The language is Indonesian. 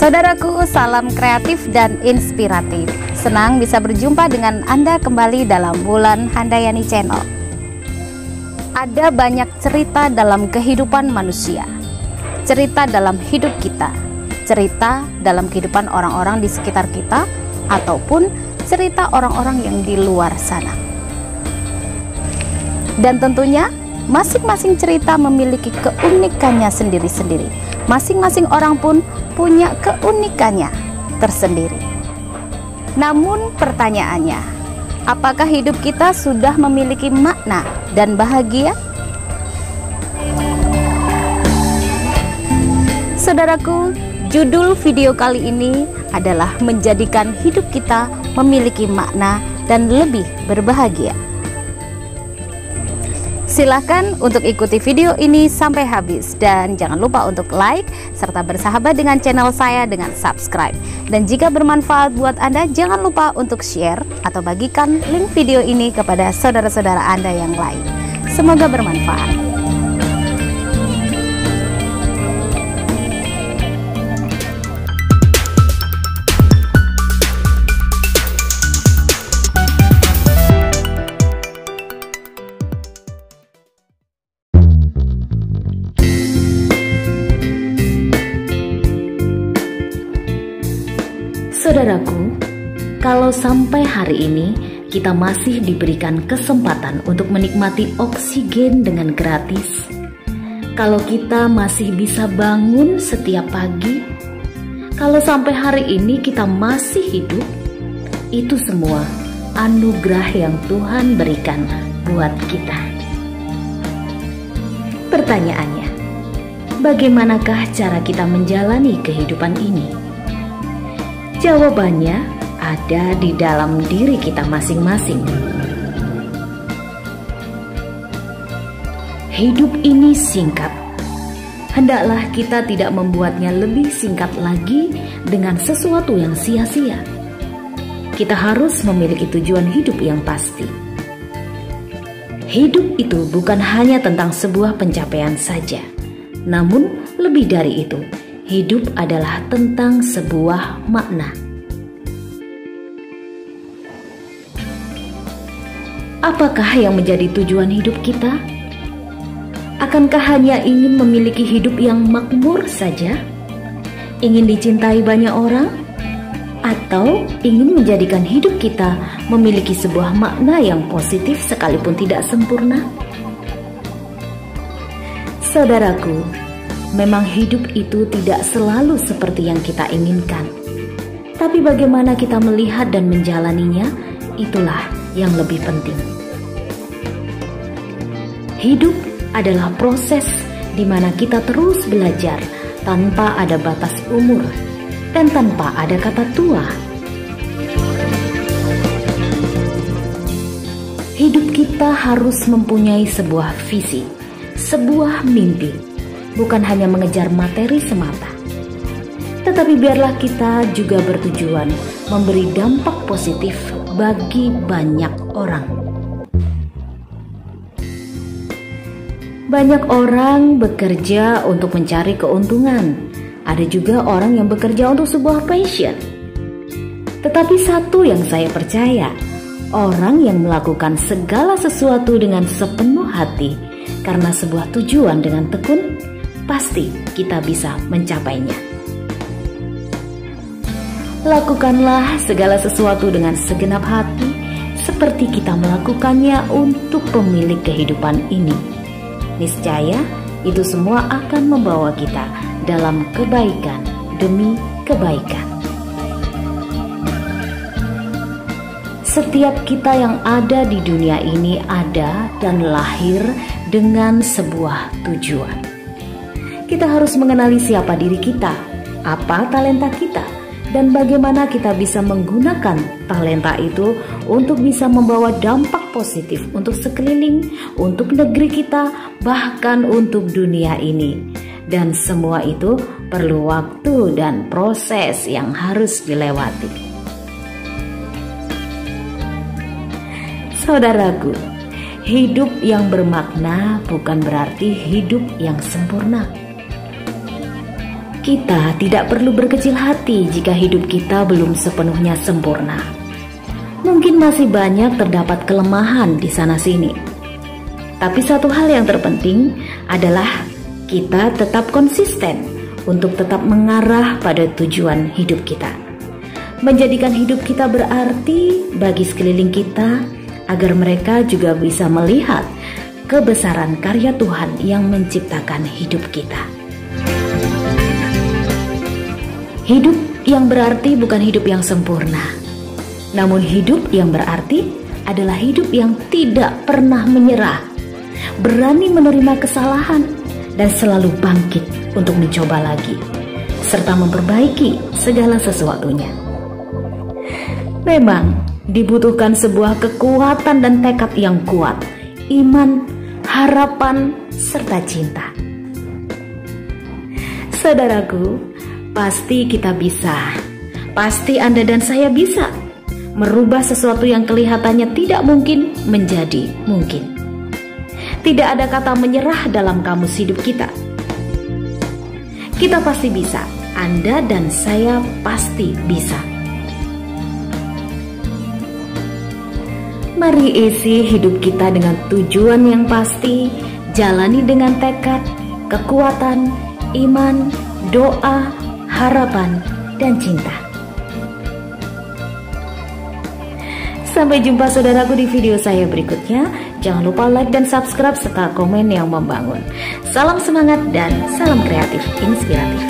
Saudaraku, salam kreatif dan inspiratif. Senang bisa berjumpa dengan Anda kembali dalam Wulan Handayani Channel. Ada banyak cerita dalam kehidupan manusia, cerita dalam hidup kita, cerita dalam kehidupan orang-orang di sekitar kita, ataupun cerita orang-orang yang di luar sana. Dan tentunya masing-masing cerita memiliki keunikannya sendiri-sendiri. Masing-masing orang pun punya keunikannya tersendiri. Namun pertanyaannya, apakah hidup kita sudah memiliki makna dan bahagia? Saudaraku, judul video kali ini adalah menjadikan hidup kita memiliki makna dan lebih berbahagia. Silahkan untuk ikuti video ini sampai habis dan jangan lupa untuk like serta bersahabat dengan channel saya dengan subscribe. Dan jika bermanfaat buat Anda, jangan lupa untuk share atau bagikan link video ini kepada saudara-saudara Anda yang lain. Semoga bermanfaat. Saudaraku, kalau sampai hari ini kita masih diberikan kesempatan untuk menikmati oksigen dengan gratis, kalau kita masih bisa bangun setiap pagi, kalau sampai hari ini kita masih hidup, itu semua anugerah yang Tuhan berikan buat kita. Pertanyaannya, bagaimanakah cara kita menjalani kehidupan ini? Jawabannya ada di dalam diri kita masing-masing. Hidup ini singkat. Hendaklah kita tidak membuatnya lebih singkat lagi dengan sesuatu yang sia-sia. Kita harus memiliki tujuan hidup yang pasti. Hidup itu bukan hanya tentang sebuah pencapaian saja, namun lebih dari itu. Hidup adalah tentang sebuah makna. Apakah yang menjadi tujuan hidup kita? Akankah hanya ingin memiliki hidup yang makmur saja? Ingin dicintai banyak orang? Atau ingin menjadikan hidup kita memiliki sebuah makna yang positif sekalipun tidak sempurna? Saudaraku, memang hidup itu tidak selalu seperti yang kita inginkan. Tapi bagaimana kita melihat dan menjalaninya, itulah yang lebih penting. Hidup adalah proses di mana kita terus belajar tanpa ada batas umur dan tanpa ada kata tua. Hidup kita harus mempunyai sebuah visi, sebuah mimpi. Bukan hanya mengejar materi semata, tetapi biarlah kita juga bertujuan memberi dampak positif bagi banyak orang. Banyak orang bekerja untuk mencari keuntungan. Ada juga orang yang bekerja untuk sebuah passion. Tetapi satu yang saya percaya, orang yang melakukan segala sesuatu dengan sepenuh hati karena sebuah tujuan dengan tekun, pasti kita bisa mencapainya. Lakukanlah segala sesuatu dengan segenap hati, seperti kita melakukannya untuk pemilik kehidupan ini. Niscaya, itu semua akan membawa kita dalam kebaikan demi kebaikan. Setiap kita yang ada di dunia ini ada dan lahir dengan sebuah tujuan. Kita harus mengenali siapa diri kita, apa talenta kita, dan bagaimana kita bisa menggunakan talenta itu untuk bisa membawa dampak positif untuk sekeliling, untuk negeri kita, bahkan untuk dunia ini. Dan semua itu perlu waktu dan proses yang harus dilewati. Saudaraku, hidup yang bermakna bukan berarti hidup yang sempurna. Kita tidak perlu berkecil hati jika hidup kita belum sepenuhnya sempurna. Mungkin masih banyak terdapat kelemahan di sana-sini. Tapi satu hal yang terpenting adalah kita tetap konsisten untuk tetap mengarah pada tujuan hidup kita. Menjadikan hidup kita berarti bagi sekeliling kita agar mereka juga bisa melihat kebesaran karya Tuhan yang menciptakan hidup kita. Hidup yang berarti bukan hidup yang sempurna, namun hidup yang berarti adalah hidup yang tidak pernah menyerah, berani menerima kesalahan, dan selalu bangkit untuk mencoba lagi, serta memperbaiki segala sesuatunya. Memang dibutuhkan sebuah kekuatan dan tekad yang kuat, iman, harapan, serta cinta. Saudaraku, pasti kita bisa, pasti Anda dan saya bisa merubah sesuatu yang kelihatannya tidak mungkin menjadi mungkin. Tidak ada kata menyerah dalam kamus hidup kita. Kita pasti bisa, Anda dan saya pasti bisa. Mari isi hidup kita dengan tujuan yang pasti, jalani dengan tekad, kekuatan, iman, doa, harapan, dan cinta. Sampai jumpa saudaraku di video saya berikutnya. Jangan lupa like dan subscribe serta komen yang membangun. Salam semangat dan salam kreatif inspiratif.